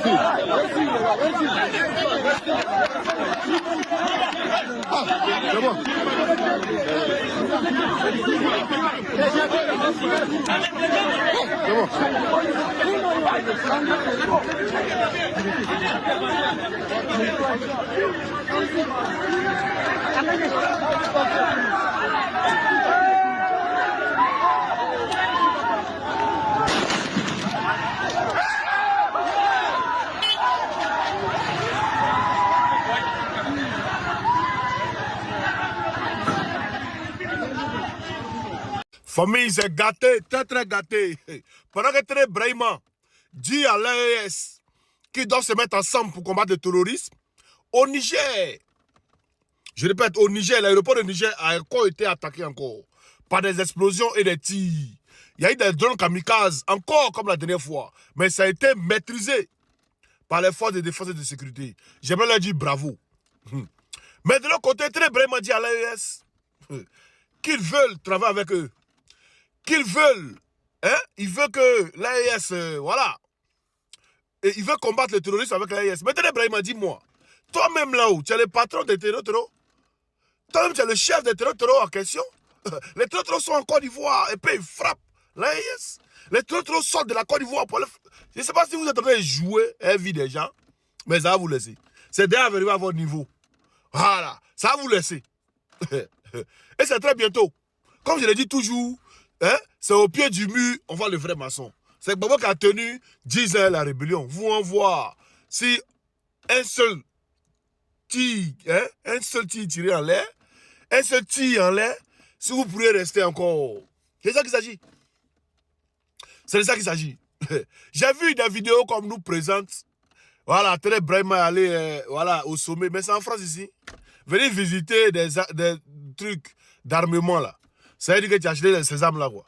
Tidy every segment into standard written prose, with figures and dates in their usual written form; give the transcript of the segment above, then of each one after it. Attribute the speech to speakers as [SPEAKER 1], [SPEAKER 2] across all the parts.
[SPEAKER 1] C'est bon. Famille, c'est gâté, très très gâté. Pendant que Téné Brahima dit à l'AES qu'ils doivent se mettre ensemble pour combattre le terrorisme, au Niger, je répète, au Niger, l'aéroport de Niger a encore été attaqué encore par des explosions et des tirs. Il y a eu des drones kamikazes, encore comme la dernière fois, mais ça a été maîtrisé par les forces de défense et de sécurité. J'aimerais leur dire bravo. Mais de l'autre côté, Téné Brahima dit à l'AES qu'ils veulent travailler avec eux. Qu'ils veulent, hein, ils veulent que l'AES, voilà, et ils veulent combattre le terrorisme avec l'AES. Mais Téné Brahima, dis-moi, toi-même là-haut, tu es le patron des terroristes, toi-même tu es le chef des terroristes en question. Les terroristes sont en Côte d'Ivoire et puis ils frappent l'AES. Les terroristes sortent de la Côte d'Ivoire pour le... Je ne sais pas si vous êtes en train de jouer à la vie des gens, mais ça va vous laisser. C'est déjà arrivé à votre niveau. Voilà, ça va vous laisser. Et c'est très bientôt. Comme je l'ai dit toujours, hein, c'est au pied du mur, on voit le vrai maçon. C'est Gbagbo qui a tenu 10 ans la rébellion. Vous en voir si un seul tir, hein, un seul tir tiré en l'air, un seul tir en l'air, si vous pourriez rester encore. C'est de ça qu'il s'agit. C'est de ça qu'il s'agit. J'ai vu des vidéos comme nous présente. Voilà, Téné Brahima est allé voilà, au sommet, mais c'est en France ici. Venez visiter des trucs d'armement là. Ça veut dire que tu as acheté ces armes là quoi.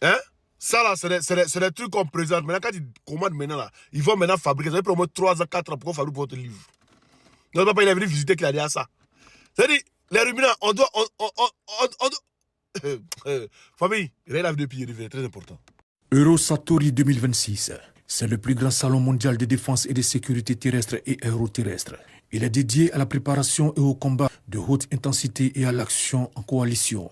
[SPEAKER 1] Hein? Ça là, c'est des trucs qu'on présente. Maintenant, quand ils commandent maintenant là, ils vont maintenant fabriquer. Ça fait pour au moins 3 ans, 4 ans pour qu'on fabrique votre livre. Non, papa, il est venu visiter qu'il a dit à ça. C'est-à-dire, les ruminants, on doit. Famille, rien à depuis, c'est très important.
[SPEAKER 2] Eurosatori 2026, c'est le plus grand salon mondial de défense et de sécurité terrestre et aéroterrestre. Il est dédié à la préparation et au combat de haute intensité et à l'action en coalition.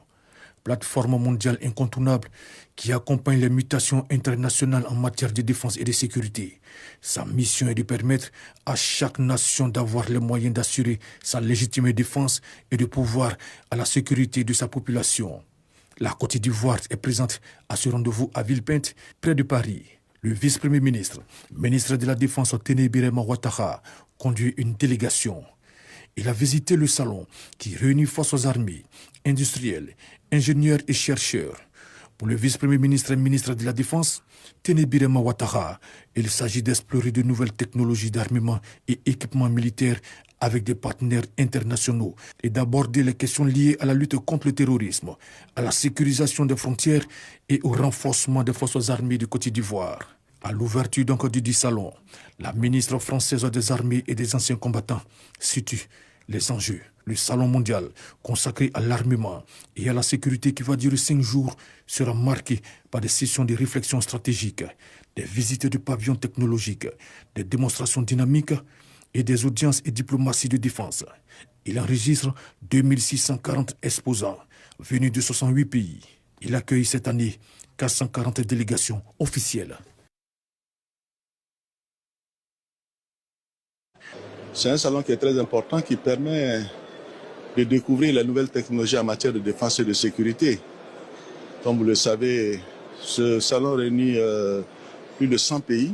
[SPEAKER 2] Plateforme mondiale incontournable qui accompagne les mutations internationales en matière de défense et de sécurité. Sa mission est de permettre à chaque nation d'avoir les moyens d'assurer sa légitime défense et de pouvoir à la sécurité de sa population. La Côte d'Ivoire est présente à ce rendez-vous à Villepinte, près de Paris. Le vice-premier ministre, ministre de la Défense Téné Birema Ouattara, conduit une délégation. Il a visité le salon qui réunit forces armées, industriels, ingénieurs et chercheurs. Pour le vice-premier ministre et ministre de la Défense, Téné Birema Ouattara, il s'agit d'explorer de nouvelles technologies d'armement et équipements militaires avec des partenaires internationaux et d'aborder les questions liées à la lutte contre le terrorisme, à la sécurisation des frontières et au renforcement des forces armées de Côte d'Ivoire. À l'ouverture donc du salon, la ministre française des armées et des anciens combattants situe les enjeux. Le salon mondial consacré à l'armement et à la sécurité qui va durer 5 jours sera marqué par des sessions de réflexion stratégique, des visites de pavillons technologiques, des démonstrations dynamiques et des audiences et diplomaties de défense. Il enregistre 2640 exposants venus de 68 pays. Il accueille cette année 440 délégations officielles.
[SPEAKER 3] C'est un salon qui est très important, qui permet de découvrir les nouvelles technologies en matière de défense et de sécurité. Comme vous le savez, ce salon réunit plus de 100 pays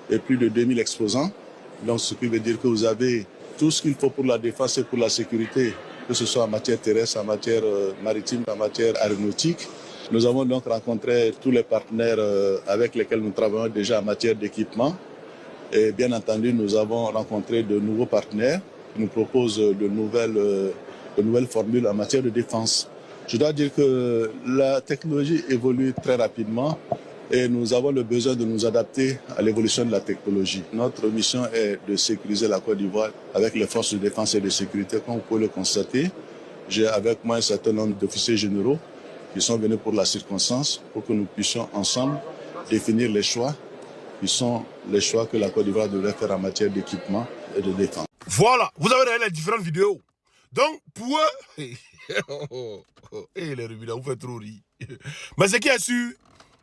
[SPEAKER 3] et plus de 2000 exposants. Donc, ce qui veut dire que vous avez tout ce qu'il faut pour la défense et pour la sécurité, que ce soit en matière terrestre, en matière maritime, en matière aéronautique. Nous avons donc rencontré tous les partenaires avec lesquels nous travaillons déjà en matière d'équipement. Et bien entendu, nous avons rencontré de nouveaux partenaires qui nous proposent de nouvelles formules en matière de défense. Je dois dire que la technologie évolue très rapidement et nous avons le besoin de nous adapter à l'évolution de la technologie. Notre mission est de sécuriser la Côte d'Ivoire avec les forces de défense et de sécurité. Comme vous pouvez le constater, j'ai avec moi un certain nombre d'officiers généraux qui sont venus pour la circonstance, pour que nous puissions ensemble définir les choix qui sont les choix que la Côte d'Ivoire devrait faire en matière d'équipement et de défense.
[SPEAKER 1] Voilà, vous avez regardé les différentes vidéos. Donc, pour eux, les rubis, vous faites trop rire. Mais ce qui est sûr,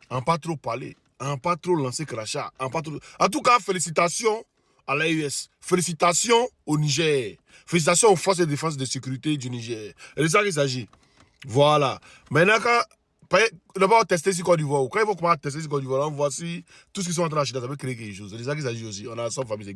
[SPEAKER 1] en pas trop parler, en pas trop lancer crachat, en pas trop... En tout cas, félicitations à l'AES, félicitations au Niger, félicitations aux forces de défense et de sécurité du Niger. Et de ça qu'il s'agit. Voilà. Maintenant, d'abord tester sur Côte d'Ivoire. Quand ils vont commencer à tester sur Côte d'Ivoire, on voit si tout ce qu'ils sont en train d'acheter, ça peut créer quelque chose. C'est de ça qu'il s'agit aussi. On a 100 familles.